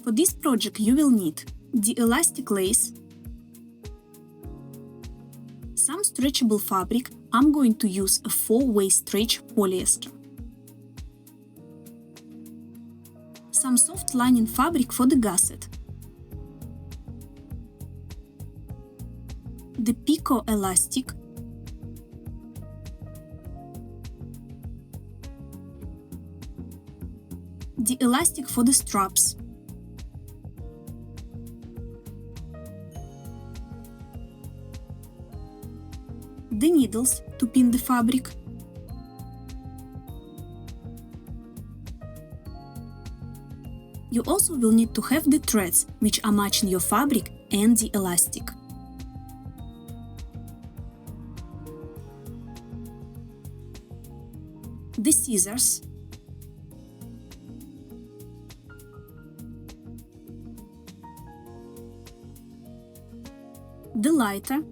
For this project you will need the elastic lace, some stretchable fabric. I'm going to use a 4-way stretch polyester, some soft lining fabric for the gusset, the picot elastic, the elastic for the straps, the needles to pin the fabric, you also will need to have the threads which are matching your fabric and the elastic. The scissors, the lighter,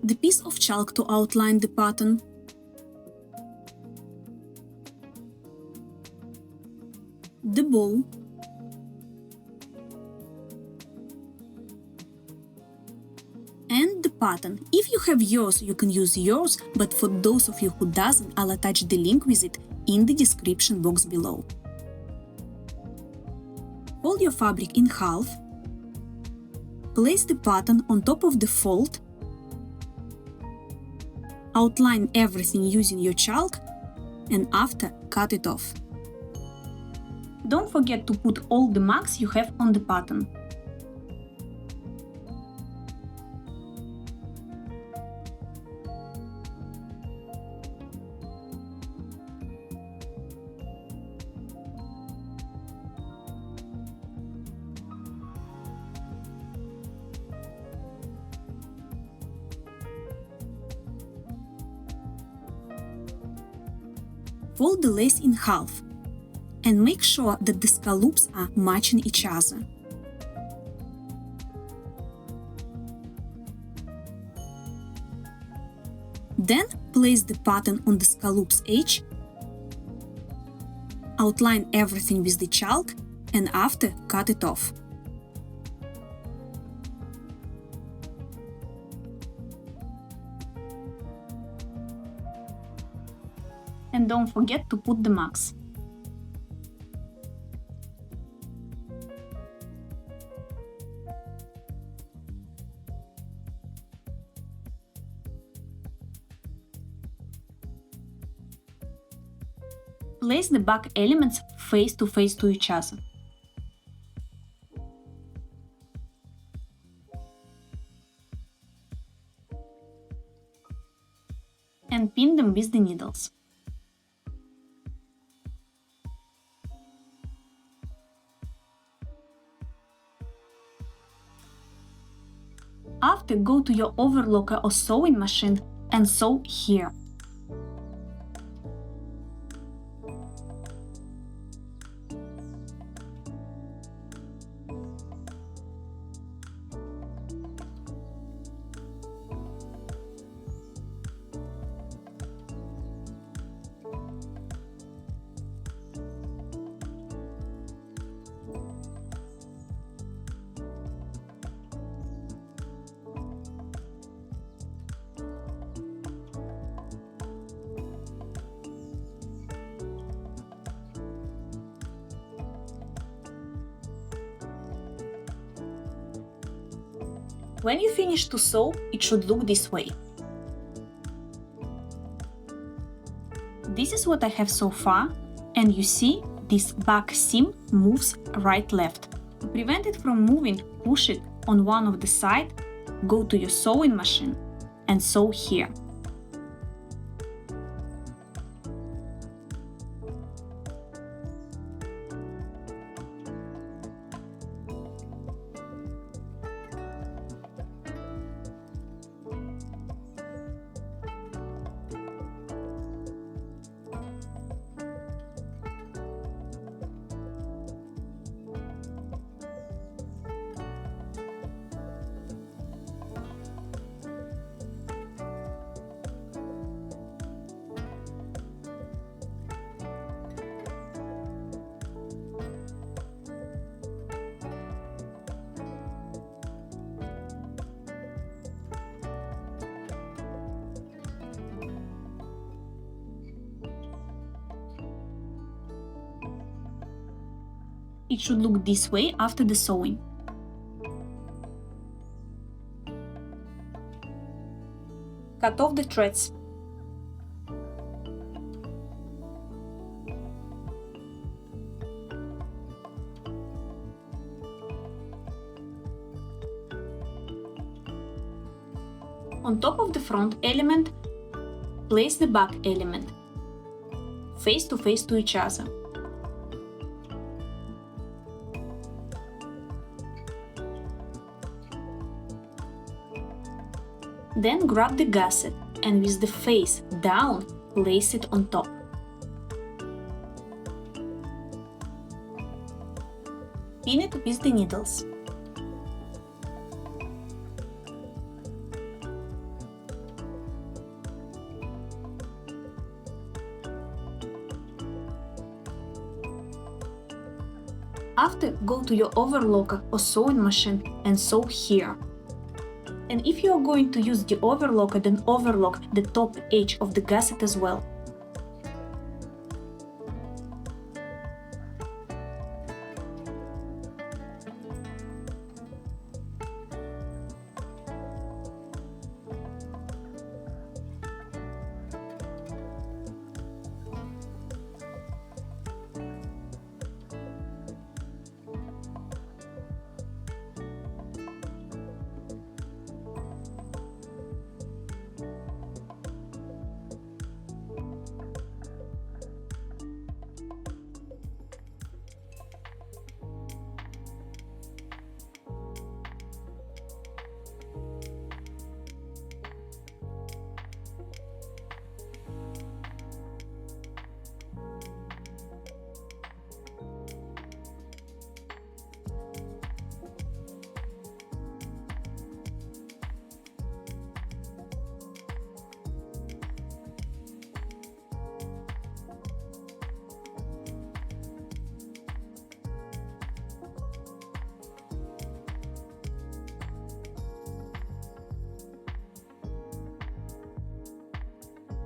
the piece of chalk to outline the pattern, the bow, and the pattern. If you have yours, you can use yours, but for those of you who doesn't, I'll attach the link with it in the description box below. Fold your fabric in half, place the pattern on top of the fold, outline everything using your chalk, and after cut it off. Don't forget to put all the marks you have on the pattern. Fold the lace in half and make sure that the scallops are matching each other. Then place the pattern on the scallop's edge, outline everything with the chalk, and after cut it off. And don't forget to put the marks. Place the back elements face to each other. And pin them with the needles. After, go to your overlocker or sewing machine and sew here. When you finish to sew, it should look this way. This is what I have so far, and you see this back seam moves right-left. To prevent it from moving, push it on one of the sides, go to your sewing machine and sew here. it should look this way after the sewing. Cut off the threads. On top of the front element, place the back element, face to each other. Then grab the gusset and with the face down, place it on top. Pin it with the needles. After, go to your overlocker or sewing machine and sew here. And if you are going to use the overlocker, then overlock the top edge of the gusset as well.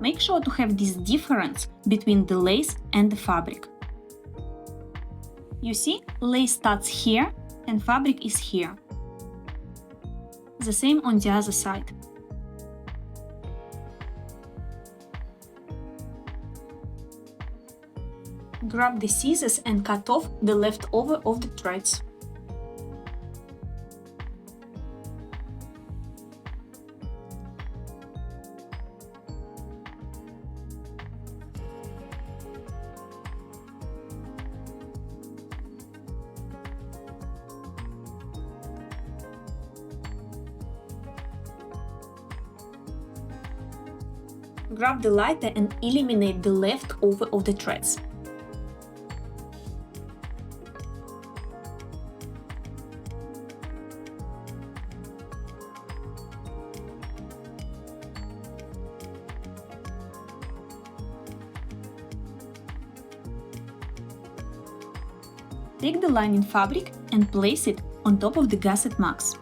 Make sure to have this difference between the lace and the fabric. You see, lace starts here and fabric is here. The same on the other side. Grab the scissors and cut off the leftover of the threads. Grab the lighter and eliminate the leftover of the threads. Take the lining fabric and place it on top of the gusset marks.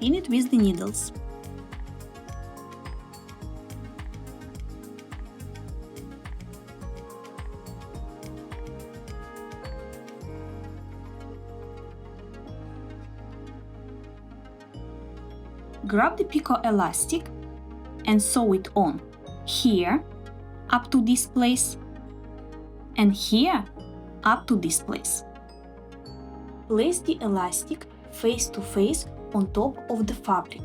Pin it with the needles. Grab the picot elastic and sew it on here up to this place and here up to this place. Place the elastic face to face on top of the fabric.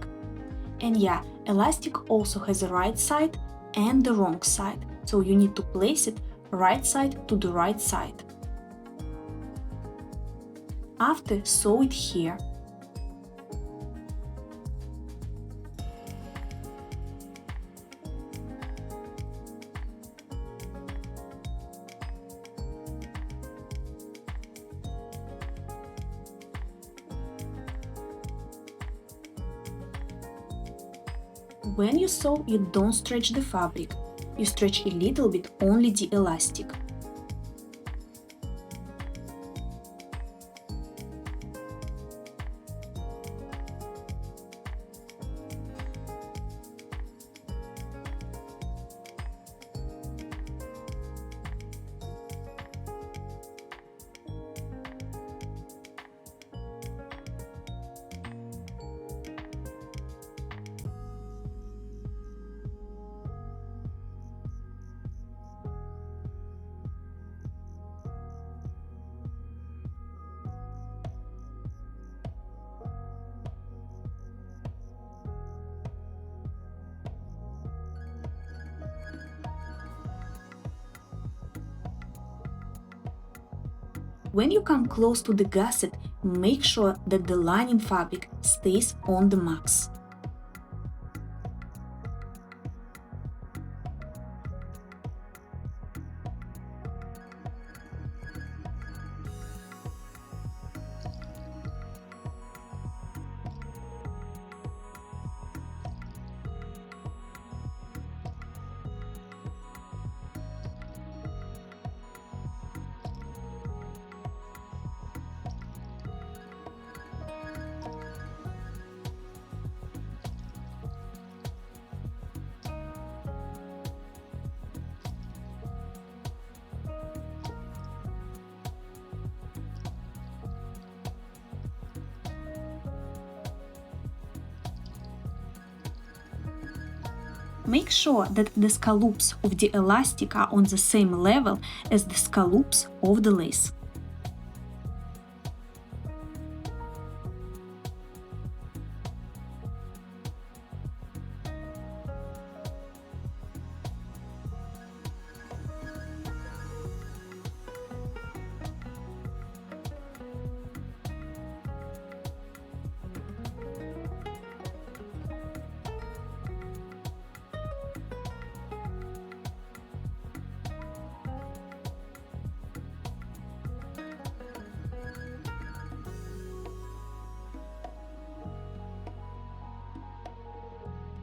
And yeah, elastic also has a right side and the wrong side, so you need to place it right side to the right side. After, sew it here. When you sew, you don't stretch the fabric. You stretch a little bit only the elastic. When you come close to the gusset, make sure that the lining fabric stays on the marks. Make sure that the scallops of the elastic are on the same level as the scallops of the lace.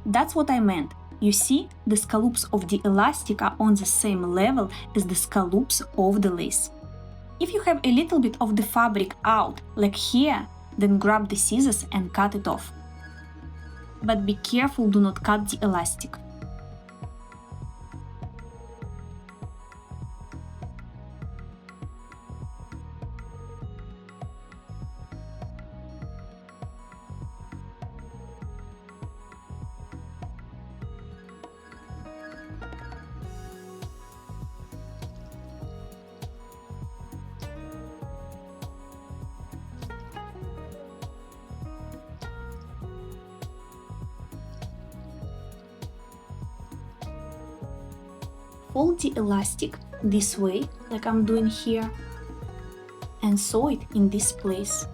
That's what I meant. You see, the scallops of the elastic are on the same level as the scallops of the lace. If you have a little bit of the fabric out, like here, then grab the scissors and cut it off. But be careful, do not cut the elastic. Fold the elastic this way, like I'm doing here, and sew it in this place.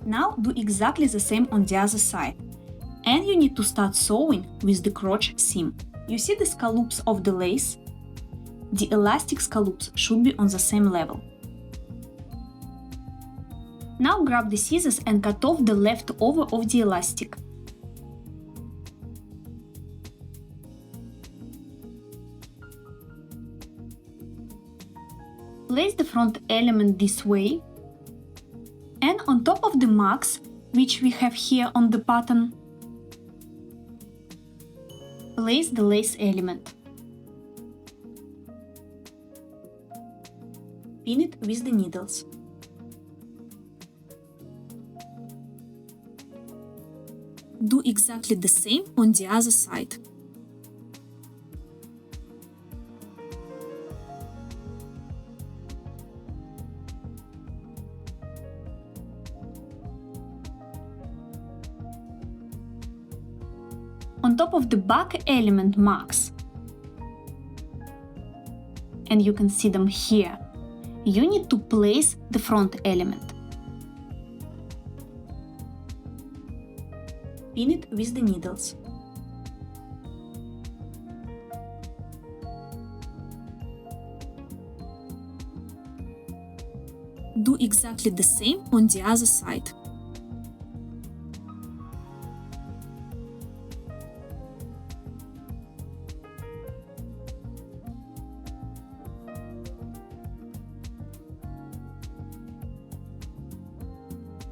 Now do exactly the same on the other side. And you need to start sewing with the crotch seam. You see the scallops of the lace? The elastic scallops should be on the same level. Now grab the scissors and cut off the leftover of the elastic. Place the front element this way, and on top of the marks, which we have here on the pattern, place the lace element. Pin it with the needles. Do exactly the same on the other side. On top of the back element marks, and you can see them here, you need to place the front element. Pin it with the needles. Do exactly the same on the other side.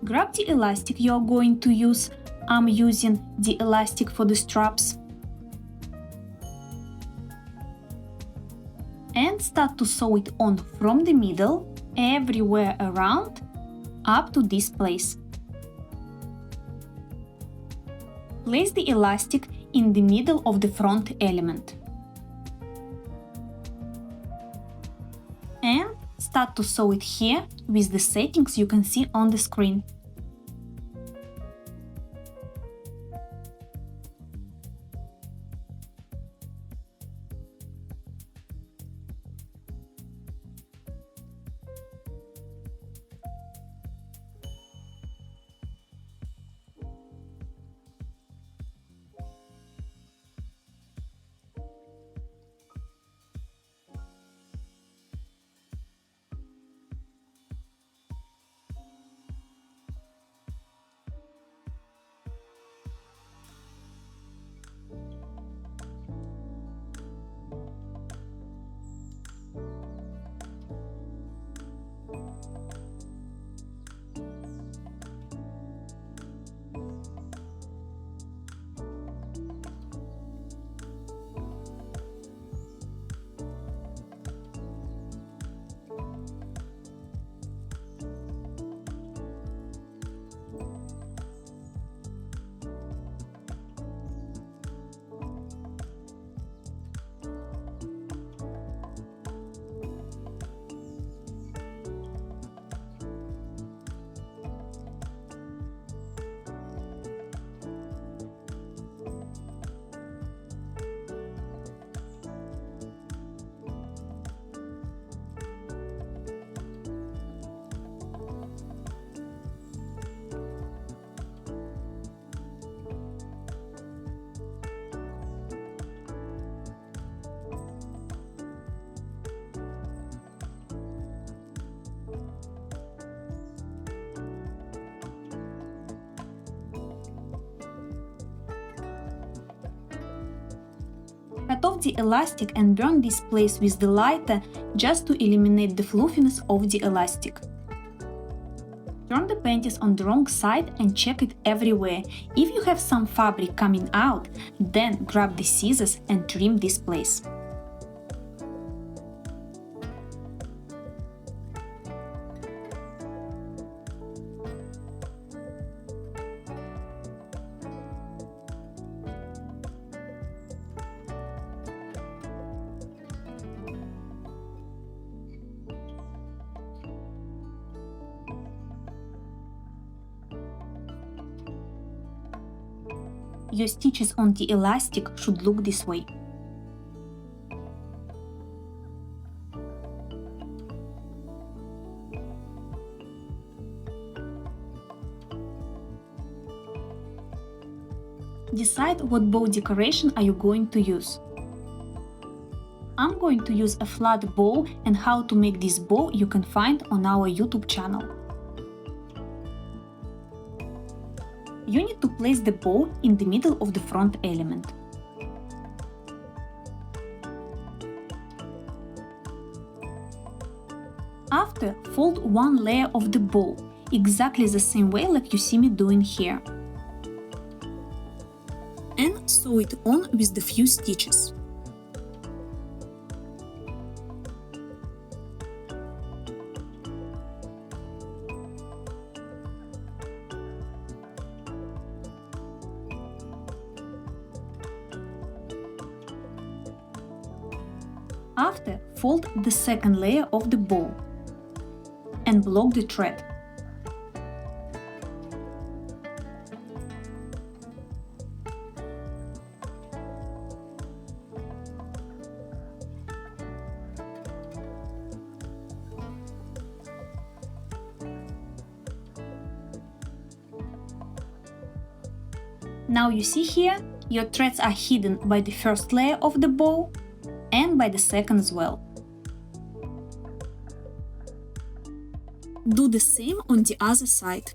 Grab the elastic you are going to use. I'm using the elastic for the straps. And start to sew it on from the middle, everywhere around, up to this place. Place the elastic in the middle of the front element. And start to sew it here with the settings you can see on the screen. Cut off the elastic and burn this place with the lighter just to eliminate the fluffiness of the elastic. Turn the panties on the wrong side and check it everywhere. If you have some fabric coming out, then grab the scissors and trim this place. Your stitches on the elastic should look this way. Decide what bow decoration are you going to use. I'm going to use a flat bow, and how to make this bow you can find on our YouTube channel. You need to place the bow in the middle of the front element. After, fold one layer of the bow, exactly the same way like you see me doing here. And sew it on with the few stitches. After, fold the second layer of the bow and block the thread. Now you see here, your threads are hidden by the first layer of the bow and by the second as well. Do the same on the other side.